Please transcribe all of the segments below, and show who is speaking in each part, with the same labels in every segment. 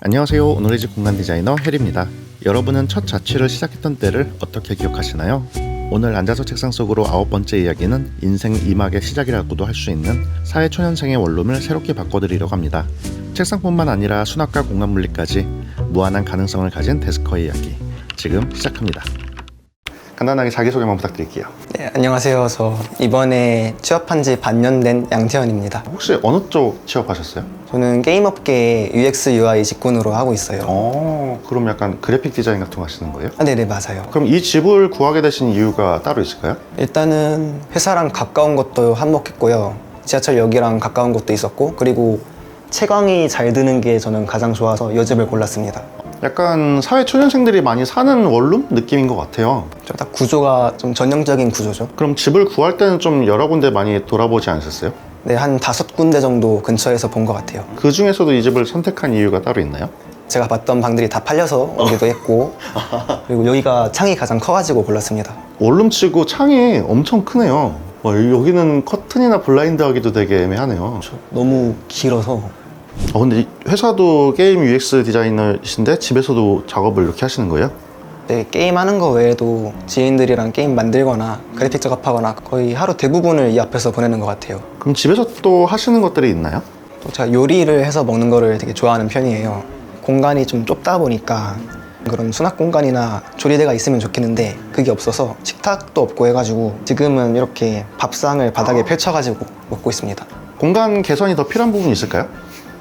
Speaker 1: 안녕하세요. 오늘의 집 공간 디자이너 혜리입니다. 여러분은 첫 자취를 시작했던 때를 어떻게 기억하시나요? 오늘 앉아서 책상 속으로 9번째 이야기는 인생 2막의 시작이라고도 할 수 있는 사회초년생의 원룸을 새롭게 바꿔드리려고 합니다. 책상뿐만 아니라 수납과 공간 분리까지 무한한 가능성을 가진 데스커의 이야기, 지금 시작합니다. 간단하게 자기소개만 부탁드릴게요.
Speaker 2: 네, 안녕하세요. 저 이번에 취업한 지 반년 된 양태현입니다.
Speaker 1: 혹시 어느 쪽 취업하셨어요?
Speaker 2: 저는 게임업계 UX UI 직군으로 하고 있어요.
Speaker 1: 그럼 약간 그래픽 디자인 같은 거 하시는 거예요?
Speaker 2: 네네, 맞아요.
Speaker 1: 그럼 이 집을 구하게 되신 이유가 따로 있을까요?
Speaker 2: 일단은 회사랑 가까운 것도 한몫했고요. 지하철역이랑 가까운 것도 있었고, 그리고 채광이 잘 드는 게 저는 가장 좋아서 이 집을 골랐습니다.
Speaker 1: 약간 사회초년생들이 많이 사는 원룸 느낌인 것 같아요.
Speaker 2: 딱 구조가 좀 전형적인 구조죠.
Speaker 1: 그럼 집을 구할 때는 좀 여러 군데 많이 돌아보지 않으셨어요?
Speaker 2: 네, 한 5군데 정도 근처에서 본 것 같아요.
Speaker 1: 그 중에서도 이 집을 선택한 이유가 따로 있나요?
Speaker 2: 제가 봤던 방들이 다 팔려서 오기도 했고, 그리고 여기가 창이 가장 커가지고 골랐습니다.
Speaker 1: 원룸치고 창이 엄청 크네요. 여기는 커튼이나 블라인드 하기도 되게 애매하네요.
Speaker 2: 너무 길어서.
Speaker 1: 근데 이 회사도 게임 UX 디자이너이신데 집에서도 작업을 이렇게 하시는 거예요?
Speaker 2: 네, 게임하는 거 외에도 지인들이랑 게임 만들거나 그래픽 작업하거나 거의 하루 대부분을 이 앞에서 보내는 것 같아요.
Speaker 1: 그럼 집에서 또 하시는 것들이 있나요?
Speaker 2: 또 제가 요리를 해서 먹는 거를 되게 좋아하는 편이에요. 공간이 좀 좁다 보니까 그런 수납 공간이나 조리대가 있으면 좋겠는데 그게 없어서 식탁도 없고 해가지고 지금은 이렇게 밥상을 바닥에 펼쳐가지고 먹고 있습니다.
Speaker 1: 공간 개선이 더 필요한 부분이 있을까요?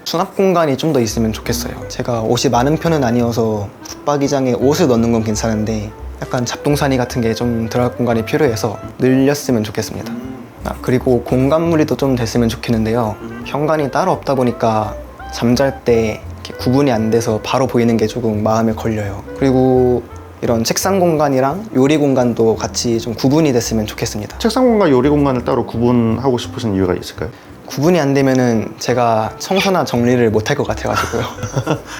Speaker 2: 수납 공간이 좀 더 있으면 좋겠어요. 제가 옷이 많은 편은 아니어서 붙박이장에 옷을 넣는 건 괜찮은데 약간 잡동사니 같은 게 좀 들어갈 공간이 필요해서 늘렸으면 좋겠습니다. 그리고 공간물이도 좀 됐으면 좋겠는데요. 현관이 따로 없다 보니까 잠잘 때 이렇게 구분이 안 돼서 바로 보이는 게 조금 마음에 걸려요. 그리고 이런 책상 공간이랑 요리 공간도 같이 좀 구분이 됐으면 좋겠습니다.
Speaker 1: 책상 공간, 요리 공간을 따로 구분하고 싶으신 이유가 있을까요?
Speaker 2: 구분이 안 되면은 제가 청소나 정리를 못 할 것 같아가지고요.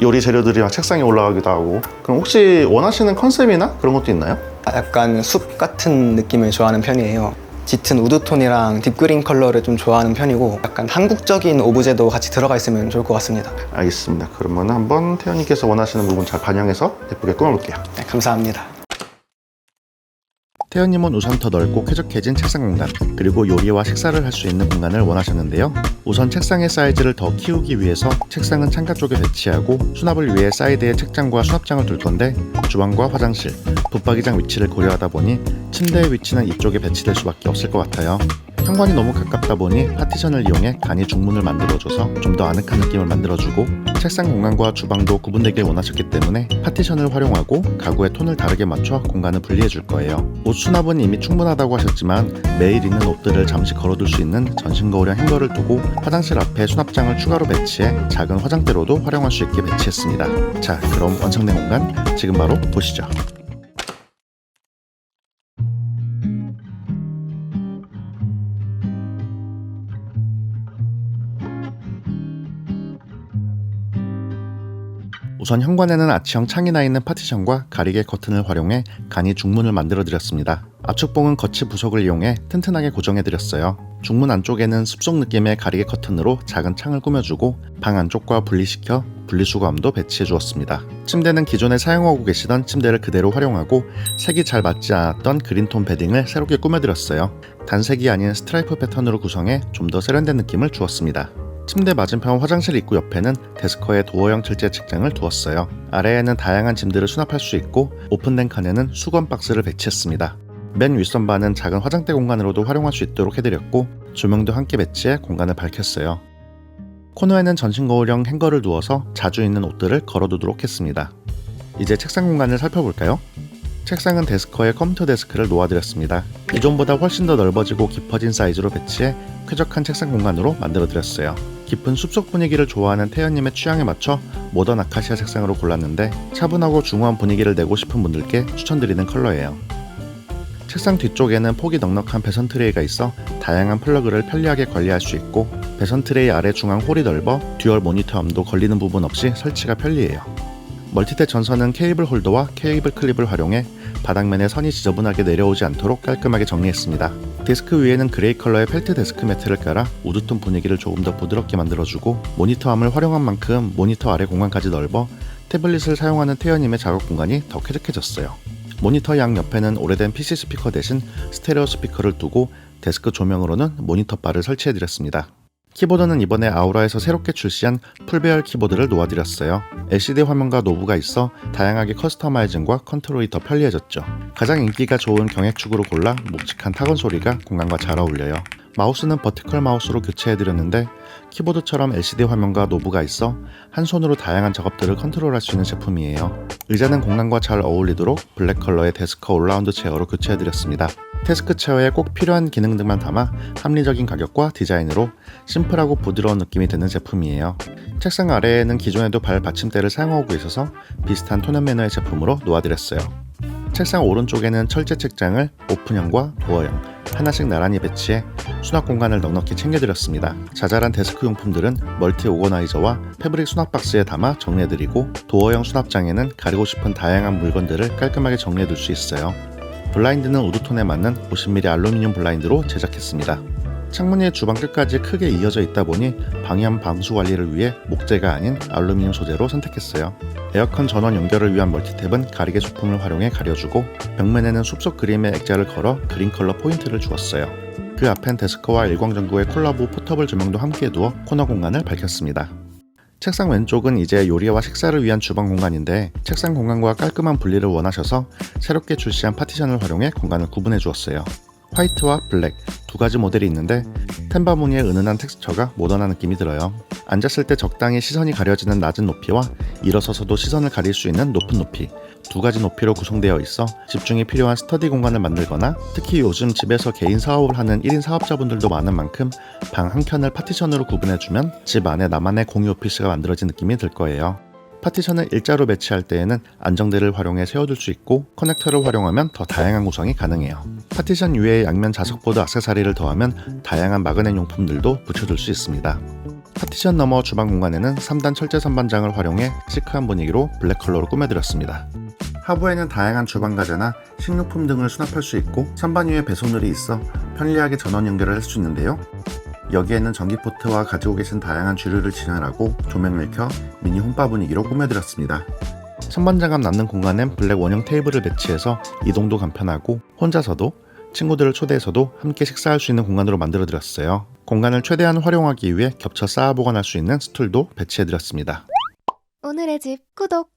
Speaker 1: 요리 재료들이 막 책상에 올라가기도 하고. 그럼 혹시 원하시는 컨셉이나 그런 것도 있나요?
Speaker 2: 약간 숲 같은 느낌을 좋아하는 편이에요. 짙은 우드톤이랑 딥그린 컬러를 좀 좋아하는 편이고 약간 한국적인 오브제도 같이 들어가 있으면 좋을 것 같습니다.
Speaker 1: 알겠습니다. 그러면 한번 태연님께서 원하시는 부분 잘 반영해서 예쁘게 꾸며볼게요.
Speaker 2: 네, 감사합니다.
Speaker 1: 태연님은 우선 더 넓고 쾌적해진 책상 공간, 그리고 요리와 식사를 할 수 있는 공간을 원하셨는데요. 우선 책상의 사이즈를 더 키우기 위해서 책상은 창가 쪽에 배치하고 수납을 위해 사이드에 책장과 수납장을 둘 건데 주방과 화장실, 붙박이장 위치를 고려하다 보니 침대의 위치는 이쪽에 배치될 수밖에 없을 것 같아요. 현관이 너무 가깝다 보니 파티션을 이용해 간이 중문을 만들어줘서 좀 더 아늑한 느낌을 만들어주고, 책상 공간과 주방도 구분되길 원하셨기 때문에 파티션을 활용하고 가구의 톤을 다르게 맞춰 공간을 분리해 줄 거예요. 옷 수납은 이미 충분하다고 하셨지만 매일 입는 옷들을 잠시 걸어둘 수 있는 전신 거울형 행거를 두고 화장실 앞에 수납장을 추가로 배치해 작은 화장대로도 활용할 수 있게 배치했습니다. 자, 그럼 완성된 공간 지금 바로 보시죠. 우선 현관에는 아치형 창이 나 있는 파티션과 가리개 커튼을 활용해 간이 중문을 만들어 드렸습니다. 압축봉은 거치 부속을 이용해 튼튼하게 고정해 드렸어요. 중문 안쪽에는 숲속 느낌의 가리개 커튼으로 작은 창을 꾸며주고 방 안쪽과 분리시켜 분리수거함도 배치해 주었습니다. 침대는 기존에 사용하고 계시던 침대를 그대로 활용하고 색이 잘 맞지 않았던 그린톤 베딩을 새롭게 꾸며드렸어요. 단색이 아닌 스트라이프 패턴으로 구성해 좀 더 세련된 느낌을 주었습니다. 침대 맞은편 화장실 입구 옆에는 데스커의 도어형 철제 책장을 두었어요. 아래에는 다양한 짐들을 수납할 수 있고 오픈된 칸에는 수건 박스를 배치했습니다. 맨 윗선반은 작은 화장대 공간으로도 활용할 수 있도록 해드렸고 조명도 함께 배치해 공간을 밝혔어요. 코너에는 전신 거울형 행거를 두어서 자주 입는 옷들을 걸어두도록 했습니다. 이제 책상 공간을 살펴볼까요? 책상은 데스커의 컴퓨터 데스크를 놓아드렸습니다. 기존보다 훨씬 더 넓어지고 깊어진 사이즈로 배치해 쾌적한 책상 공간으로 만들어드렸어요. 깊은 숲속 분위기를 좋아하는 태연님의 취향에 맞춰 모던 아카시아 색상으로 골랐는데 차분하고 중후한 분위기를 내고 싶은 분들께 추천드리는 컬러예요. 책상 뒤쪽에는 폭이 넉넉한 배선 트레이가 있어 다양한 플러그를 편리하게 관리할 수 있고, 배선 트레이 아래 중앙 홀이 넓어 듀얼 모니터암도 걸리는 부분 없이 설치가 편리해요. 멀티탭 전선은 케이블 홀더와 케이블 클립을 활용해 바닥면에 선이 지저분하게 내려오지 않도록 깔끔하게 정리했습니다. 데스크 위에는 그레이 컬러의 펠트 데스크 매트를 깔아 우드톤 분위기를 조금 더 부드럽게 만들어주고 모니터암을 활용한 만큼 모니터 아래 공간까지 넓어 태블릿을 사용하는 태연님의 작업 공간이 더 쾌적해졌어요. 모니터 양 옆에는 오래된 PC 스피커 대신 스테레오 스피커를 두고 데스크 조명으로는 모니터 바를 설치해드렸습니다. 키보드는 이번에 아우라에서 새롭게 출시한 풀배열 키보드를 놓아드렸어요. LCD 화면과 노브가 있어 다양하게 커스터마이징과 컨트롤이 더 편리해졌죠. 가장 인기가 좋은 경액축으로 골라 묵직한 타건 소리가 공간과 잘 어울려요. 마우스는 버티컬 마우스로 교체해드렸는데 키보드처럼 LCD 화면과 노브가 있어 한 손으로 다양한 작업들을 컨트롤할 수 있는 제품이에요. 의자는 공간과 잘 어울리도록 블랙 컬러의 데스크 올라운드 체어로 교체해드렸습니다. 데스크 체어에 꼭 필요한 기능들만 담아 합리적인 가격과 디자인으로 심플하고 부드러운 느낌이 드는 제품이에요. 책상 아래에는 기존에도 발 받침대를 사용하고 있어서 비슷한 톤 앤 매너의 제품으로 놓아드렸어요. 책상 오른쪽에는 철제 책장을 오픈형과 도어형 하나씩 나란히 배치해 수납 공간을 넉넉히 챙겨드렸습니다. 자잘한 데스크 용품들은 멀티 오거나이저와 패브릭 수납 박스에 담아 정리해드리고 도어형 수납장에는 가리고 싶은 다양한 물건들을 깔끔하게 정리해둘 수 있어요. 블라인드는 우드톤에 맞는 50mm 알루미늄 블라인드로 제작했습니다. 창문이 주방 끝까지 크게 이어져 있다 보니 방염 방수 관리를 위해 목재가 아닌 알루미늄 소재로 선택했어요. 에어컨 전원 연결을 위한 멀티탭은 가리개 소품을 활용해 가려주고 벽면에는 숲속 그림의 액자를 걸어 그린 컬러 포인트를 주었어요. 그 앞엔 데스크와 일광전구의 콜라보 포터블 조명도 함께 두어 코너 공간을 밝혔습니다. 책상 왼쪽은 이제 요리와 식사를 위한 주방 공간인데 책상 공간과 깔끔한 분리를 원하셔서 새롭게 출시한 파티션을 활용해 공간을 구분해 주었어요. 화이트와 블랙 두 가지 모델이 있는데 템바 무늬의 은은한 텍스처가 모던한 느낌이 들어요. 앉았을 때 적당히 시선이 가려지는 낮은 높이와 일어서서도 시선을 가릴 수 있는 높은 높이 두 가지 높이로 구성되어 있어 집중이 필요한 스터디 공간을 만들거나 특히 요즘 집에서 개인 사업을 하는 1인 사업자분들도 많은 만큼 방 한 켠을 파티션으로 구분해주면 집 안에 나만의 공유 오피스가 만들어진 느낌이 들 거예요. 파티션을 일자로 배치할 때에는 안정대를 활용해 세워둘 수 있고 커넥터를 활용하면 더 다양한 구성이 가능해요. 파티션 위에 양면 자석보드 액세서리를 더하면 다양한 마그넷 용품들도 붙여둘 수 있습니다. 파티션 너머 주방 공간에는 3단 철제 선반장을 활용해 시크한 분위기로 블랙 컬러로 꾸며드렸습니다. 하부에는 다양한 주방 가재나 식료품 등을 수납할 수 있고 선반 위에 배송률이 있어 편리하게 전원 연결을 할 수 있는데요. 여기에는 전기포트와 가지고 계신 다양한 주류를 진열하고 조명을 켜 미니 홈바 분위기로 꾸며드렸습니다. 선반장갑 남는 공간엔 블랙 원형 테이블을 배치해서 이동도 간편하고 혼자서도 친구들을 초대해서도 함께 식사할 수 있는 공간으로 만들어드렸어요. 공간을 최대한 활용하기 위해 겹쳐 쌓아 보관할 수 있는 스툴도 배치해드렸습니다.
Speaker 3: 오늘의 집 구독!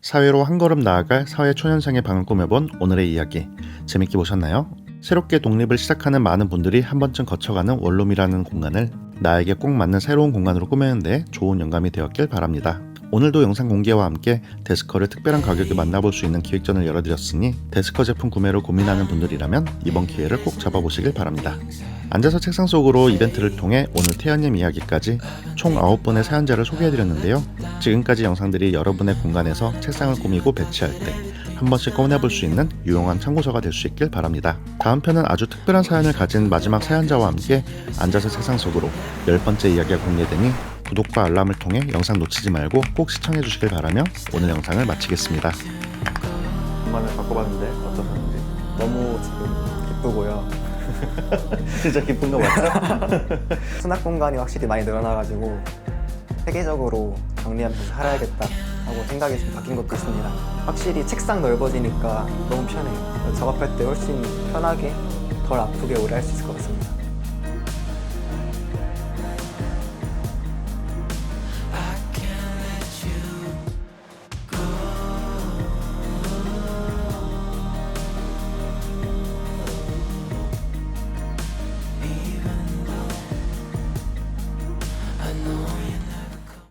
Speaker 1: 사회로 한 걸음 나아갈 사회 초년생의 방을 꾸며본 오늘의 이야기 재밌게 보셨나요? 새롭게 독립을 시작하는 많은 분들이 한 번쯤 거쳐가는 원룸이라는 공간을 나에게 꼭 맞는 새로운 공간으로 꾸미는데 좋은 영감이 되었길 바랍니다. 오늘도 영상 공개와 함께 데스커를 특별한 가격에 만나볼 수 있는 기획전을 열어드렸으니 데스커 제품 구매로 고민하는 분들이라면 이번 기회를 꼭 잡아보시길 바랍니다. 앉아서 책상 속으로 이벤트를 통해 오늘 태연님 이야기까지 총 9분의 사연자를 소개해드렸는데요. 지금까지 영상들이 여러분의 공간에서 책상을 꾸미고 배치할 때 한 번씩 꺼내볼 수 있는 유용한 참고서가 될 수 있길 바랍니다. 다음 편은 아주 특별한 사연을 가진 마지막 사연자와 함께 앉아서 책상 속으로 10번째 이야기가 공개되니 구독과 알람을 통해 영상 놓치지 말고 꼭 시청해 주시길 바라며 오늘 영상을 마치겠습니다.
Speaker 4: 엄마는 바꿔봤는데 어떠셨는지?
Speaker 2: 너무 지금 기쁘고요.
Speaker 4: 진짜 기쁜 거 맞죠?
Speaker 2: 수납 공간이 확실히 많이 늘어나가지고 세계적으로 정리하면서 살아야겠다 하고 생각이 좀 바뀐 것도 있습니다. 확실히 책상 넓어지니까 너무 편해요. 작업할 때 훨씬 편하게 덜 아프게 오래 할 수 있을 것 같습니다.